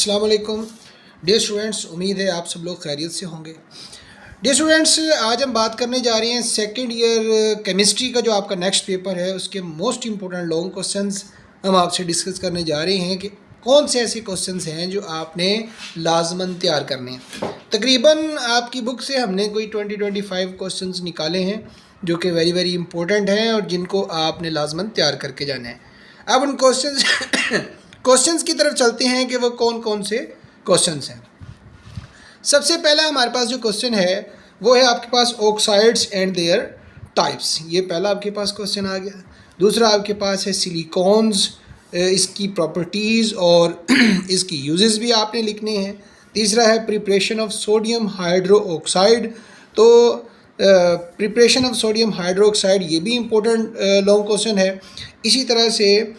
अस्सलाम वालेकुम dear students, उम्मीद है आप सब लोग खैरियत से होंगे। डियर स्टूडेंट्स, आज हम बात करने जा रहे हैं सेकंड ईयर केमिस्ट्री का जो आपका नेक्स्ट पेपर है उसके मोस्ट इंपॉर्टेंट लॉन्ग क्वेश्चंस हम आपसे डिस्कस करने जा रहे हैं कि कौन से ऐसे क्वेश्चंस हैं जो आपने लाजमन तैयार करने हैं। तकरीबन आपकी बुक से हमने कोई 20-25 क्वेश्चंस निकाले हैं जो कि वेरी वेरी इंपॉर्टेंट हैं और जिनको आपने लाजमन तैयार करके जाना है। अब उन क्वेश्चंस की तरफ चलते हैं कि वो कौन कौन से क्वेश्चंस हैं। सबसे पहला हमारे पास जो क्वेश्चन है वो है आपके पास ऑक्साइड्स एंड देयर टाइप्स। ये पहला आपके पास क्वेश्चन आ गया। दूसरा आपके पास है सिलिकॉन्स, इसकी प्रॉपर्टीज़ और इसकी यूजेस भी आपने लिखने हैं। तीसरा है preparation of sodium hydro oxide. तो preparation of sodium hydro oxide ये भी इम्पोर्टेंट लॉन्ग क्वेश्चन है। इसी तरह से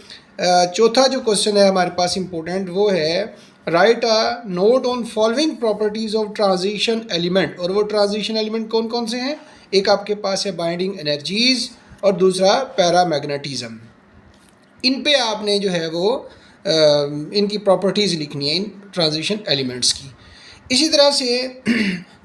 चौथा जो क्वेश्चन है हमारे पास इम्पोर्टेंट वो है right a note on following properties of transition element. और वो ट्रांजिशन एलिमेंट कौन कौन से हैं? एक आपके पास है बाइंडिंग एनर्जीज़ और दूसरा पैरामैग्नेटिज्म। इन पे आपने जो है वो इनकी प्रॉपर्टीज़ लिखनी है इन ट्रांजिशन एलिमेंट्स की। इसी तरह से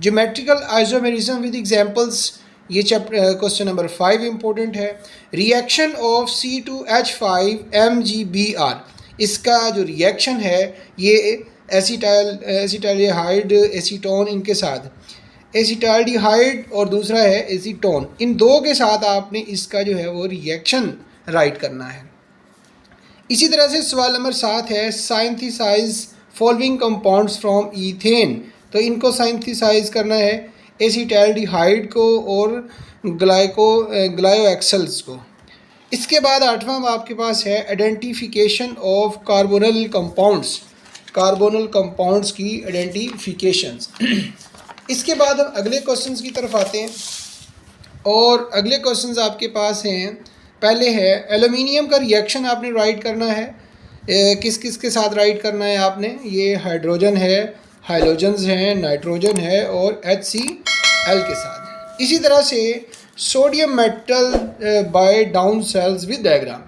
ज्योमेट्रिकल आइसोमेरिज्म विद एग्जांपल्स, ये चैप्टर क्वेश्चन नंबर 5 इम्पोर्टेंट है। रिएक्शन ऑफ C2H5MgBr, इसका जो रिएक्शन है ये एसिटाल्डिहाइड एसीटोन इनके साथ एसिटाल्डिहाइड और दूसरा है एसीटोन, इन दो के साथ आपने इसका जो है वो रिएक्शन राइट करना है। इसी तरह से सवाल नंबर 7 है साइंथिसाइज फॉलोइंग कंपाउंड्स फ्रॉम ईथेन। तो इनको साइंथिसाइज करना है एसिटाल्डिहाइड को और ग्लायोएक्सल्स को। इसके बाद 8वां आपके पास है आइडेंटिफिकेशन ऑफ कार्बोनल कंपाउंड्स, कार्बोनल कंपाउंड्स की आइडेंटिफिकेशंस। इसके बाद हम अगले क्वेश्चंस की तरफ आते हैं और अगले क्वेश्चंस आपके पास हैं। पहले है एल्युमिनियम का रिएक्शन आपने राइट करना है। किस किस के साथ राइट करना है आपने? ये हाइड्रोजन है, हाइलोजन्स हैं, नाइट्रोजन है और HCl के साथ। इसी तरह से sodium metal by down cells with diagram,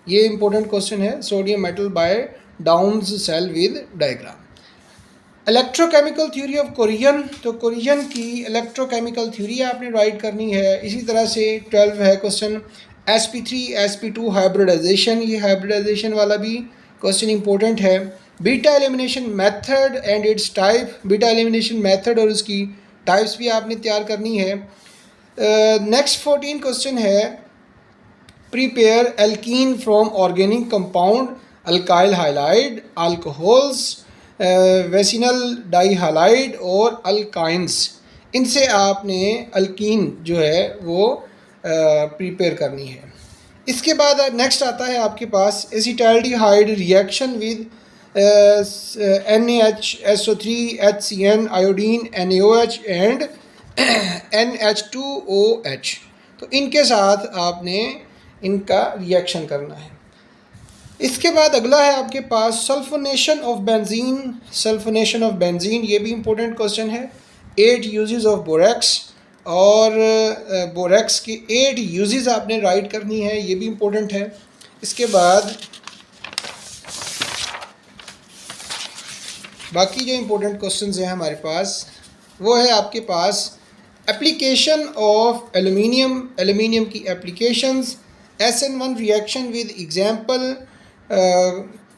ये इंपॉर्टेंट क्वेश्चन है। Sodium metal by down cell with diagram. Electrochemical theory of corrosion, तो कोरियन की इलेक्ट्रोकेमिकल थ्योरी आपने राइट करनी है। इसी तरह से 12 है क्वेश्चन sp3sp2 हाइब्रिडाइजेशन, ये हाइब्रिडाइजेशन वाला भी क्वेश्चन इंपॉर्टेंट है। Beta elimination method and its type, beta elimination method और उसकी टाइप्स भी आपने तैयार करनी है। नेक्स्ट 14 क्वेश्चन है prepare alkene from organic compound alkyl halide, alcohols, vicinal dihalide और अल्काइंस, इनसे आपने अल्कीन जो है वो प्रिपेयर करनी है। इसके बाद नेक्स्ट आता है आपके पास acetaldehyde reaction with NaHSO3 HCN iodine NaOH and NH2OH, तो इनके साथ आपने इनका रिएक्शन करना है। इसके बाद अगला है आपके पास sulphonation of benzene, sulphonation of benzene ये भी इंपॉर्टेंट क्वेश्चन है। 8 यूजेस ऑफ बोरेक्स और बोरेक्स की 8 यूजेस आपने राइट करनी है, ये भी इम्पोर्टेंट है। इसके बाद बाकी जो इम्पोर्टेंट क्वेश्चंस हैं हमारे पास वो है आपके पास एप्लीकेशन ऑफ एल्युमिनियम, एल्युमिनियम की applications, SN1 reaction with example,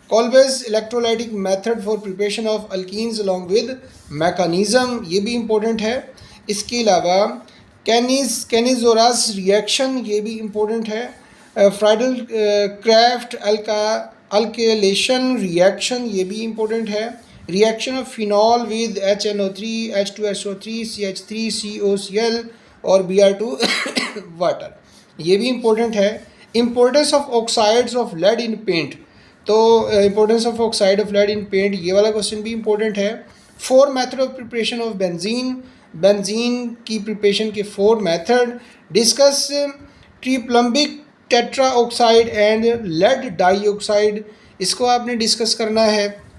Kolbe's electrolytic method for preparation of alkenes along with mechanism, ये भी इम्पोर्टेंट है। इसके अलावा कैनिजोरास रिएक्शन ये भी इम्पोर्टेंट है। फ्राइडल क्राफ्ट अल्केलेशन रिएक्शन ये भी इम्पोर्टेंट है। Reaction of phenol with HNO3 H2SO3 CH3 COCl और Br2 वाटर, ये भी इम्पोर्टेंट है। Importance of oxides of lead in paint, तो importance of oxide of lead in paint ये वाला क्वेश्चन भी इम्पोर्टेंट है। 4 method of preparation of benzene, benzene की प्रिपरेशन के 4 method. Discuss triplumbic tetra oxide and lead dioxide, इसको आपने discuss करना है।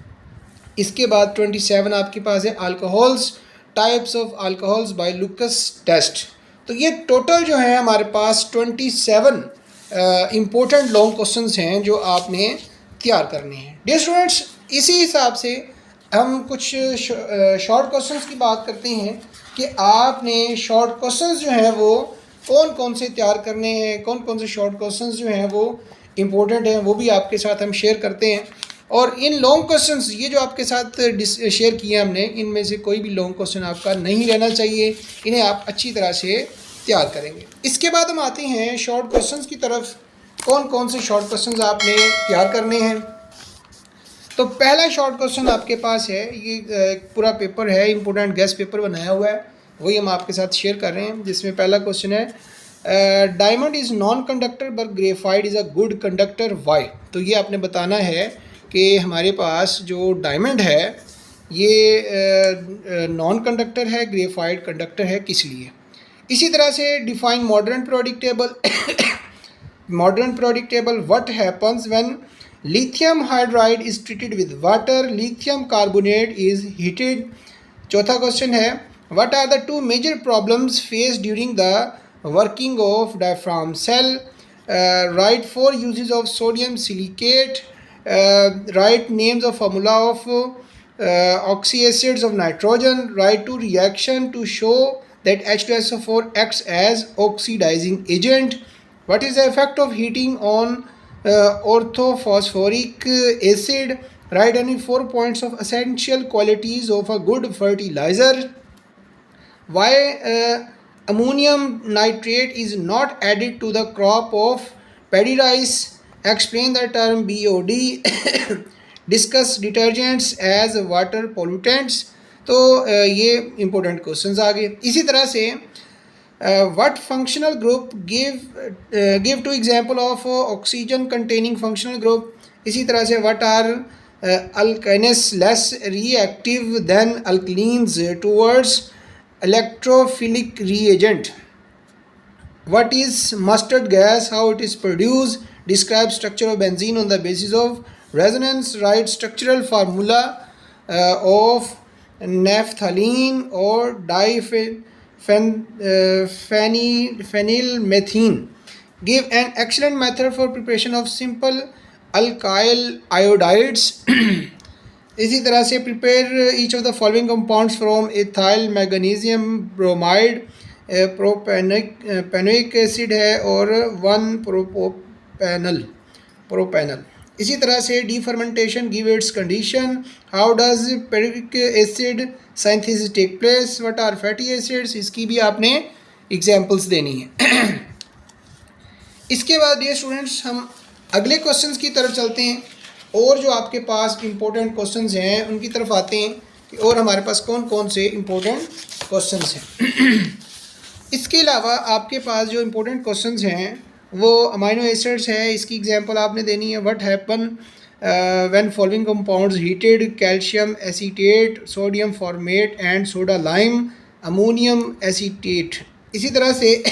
इसके बाद 27 आपके पास है alcohols, types of alcohols by Lucas test. तो ये टोटल जो है हमारे पास 27 इम्पोर्टेंट लॉन्ग क्वेश्चंस हैं जो आपने तैयार करने हैं। डियर स्टूडेंट्स, इसी हिसाब से हम कुछ शॉर्ट क्वेश्चंस की बात करते हैं कि आपने शॉर्ट क्वेश्चंस जो हैं वो कौन कौन से तैयार करने हैं, कौन कौन से शॉर्ट क्वेश्चंस जो हैं वो इम्पोर्टेंट हैं, वो भी आपके साथ हम शेयर करते हैं। और इन लॉन्ग क्वेश्चंस ये जो आपके साथ शेयर किए हमने, इनमें से कोई भी लॉन्ग क्वेश्चन आपका नहीं रहना चाहिए, इन्हें आप अच्छी तरह से तैयार करेंगे। इसके बाद हम आते हैं शॉर्ट क्वेश्चंस की तरफ। कौन कौन से शॉर्ट क्वेश्चंस आपने तैयार करने हैं। तो पहला शॉर्ट क्वेश्चन आपके पास है, ये पूरा पेपर है, इंपॉर्टेंट गेस्ट पेपर बनाया हुआ है, वही हम आपके साथ शेयर कर रहे हैं। जिसमें पहला क्वेश्चन है diamond is non conductor but graphite is a good conductor why. तो ये आपने बताना है कि हमारे पास जो डायमंड है ये नॉन कंडक्टर है, ग्रेफाइट कंडक्टर है, किस लिए। इसी तरह से define modern periodic table. Modern periodic table, what happens when lithium hydride is treated with water, lithium carbonate is heated। चौथा क्वेश्चन है what are the two major problems faced during the working of diaphragm cell। write 4 uses of sodium silicate। write names of formula of oxyacids of nitrogen। write 2 reaction to show that H2SO4 acts as oxidizing agent। what is the effect of heating on orthophosphoric acid। write any 4 points of essential qualities of a good fertilizer। why ammonium nitrate is not added to the crop of paddy rice। explain the term BOD। discuss detergents as water pollutants। तो ये important questions आ गए। इसी तरह से what functional group give two example of oxygen containing functional group। इसी तरह से what are alkanes less reactive than alkenes towards electrophilic reagent। what is mustard gas, how it is produced, describe structure of benzene on the basis of resonance। write structural formula of naphthalene or phenylmethane। give an excellent method for preparation of simple alkyl iodides। इसी तरह से prepare each of the following compounds from ethyl magnesium bromide, propanoic acid है और 1 propanal. इसी तरह से the fermentation, give its condition, how does Perkin acid synthesis take place, what are fatty acids, इसकी भी आपने एग्जांपल्स देनी है। इसके बाद डियर स्टूडेंट्स हम अगले क्वेश्चंस की तरफ चलते हैं और जो आपके पास इम्पोर्टेंट क्वेश्चंस हैं उनकी तरफ आते हैं कि और हमारे पास कौन कौन से इम्पोर्टेंट क्वेश्चंस हैं। इसके अलावा आपके पास जो इम्पोर्टेंट क्वेश्चंस हैं वो अमाइनो एसिड्स है, इसकी एग्जांपल आपने देनी है। What happen when following compounds heated, calcium acetate, sodium formate and soda lime, ammonium acetate. इसी तरह से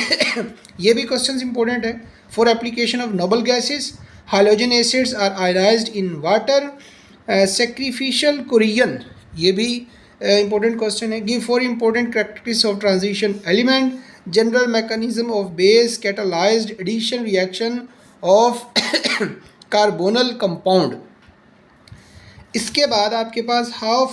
ये भी क्वेश्चंस इंपॉर्टेंट है। For application of noble gases, hydrogen acids are ionised in water, sacrificial corrosion, ये भी इंपॉर्टेंट क्वेश्चन है। Give 4 important characteristics of transition element, general mechanism of base, catalysed addition reaction of carbonyl compound. इसके बाद आपके पास how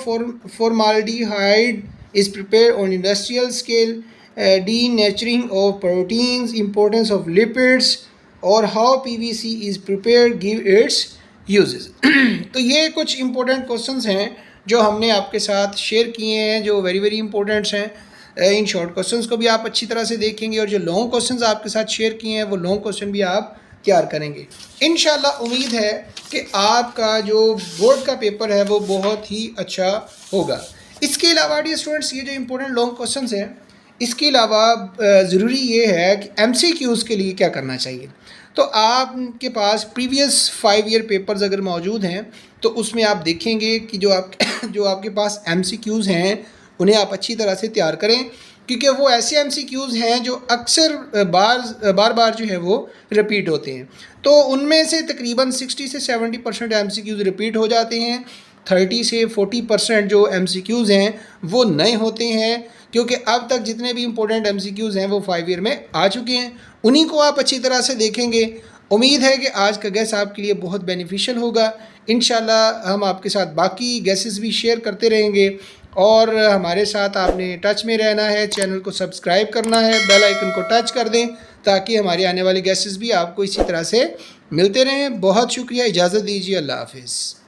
formaldehyde is prepare on industrial scale, denaturing of proteins, importance of lipids और how PVC is prepare, give its uses. तो ये कुछ important questions हैं जो हमने आपके साथ शेयर किए हैं, जो वेरी वेरी इंपॉर्टेंट्स हैं। इन शॉर्ट क्वेश्चंस को भी आप अच्छी तरह से देखेंगे और जो लॉन्ग क्वेश्चंस आपके साथ शेयर किए हैं वो लॉन्ग क्वेश्चन भी आप तैयार करेंगे। इंशाल्लाह उम्मीद है कि आपका जो बोर्ड का पेपर है वो बहुत ही अच्छा होगा। इसके अलावा डियर स्टूडेंट्स ये जो इंपॉर्टेंट लॉन्ग क्वेश्चंस हैं, इसके अलावा ज़रूरी ये है कि MCQs के लिए क्या करना चाहिए। तो आपके पास प्रीवियस 5 ईयर पेपर्स अगर मौजूद हैं तो उसमें आप देखेंगे कि जो आपके पास MCQs हैं उन्हें आप अच्छी तरह से तैयार करें, क्योंकि वो ऐसे MCQs हैं जो अक्सर बार बार जो है वो रिपीट होते हैं। तो उनमें से तकरीबन 60 से 70% MCQs रिपीट हो जाते हैं, 30 से 40% जो MCQs हैं वो नए होते हैं, क्योंकि अब तक जितने भी इम्पोर्टेंट MCQs हैं वो 5 ईयर में आ चुके हैं। उन्हीं को आप अच्छी तरह से देखेंगे उम्मीद है कि आज का गैस आपके लिए बहुत बेनिफिशियल होगा। इंशाल्लाह हम आपके साथ बाकी गैसेस भी शेयर करते रहेंगे और हमारे साथ आपने टच में रहना है, चैनल को सब्सक्राइब करना है, बेल आइकन को टच कर दें ताकि हमारे आने वाले गैसेस भी आपको इसी तरह से मिलते रहें। बहुत शुक्रिया, इजाज़त दीजिए, अल्लाह हाफ़िज़।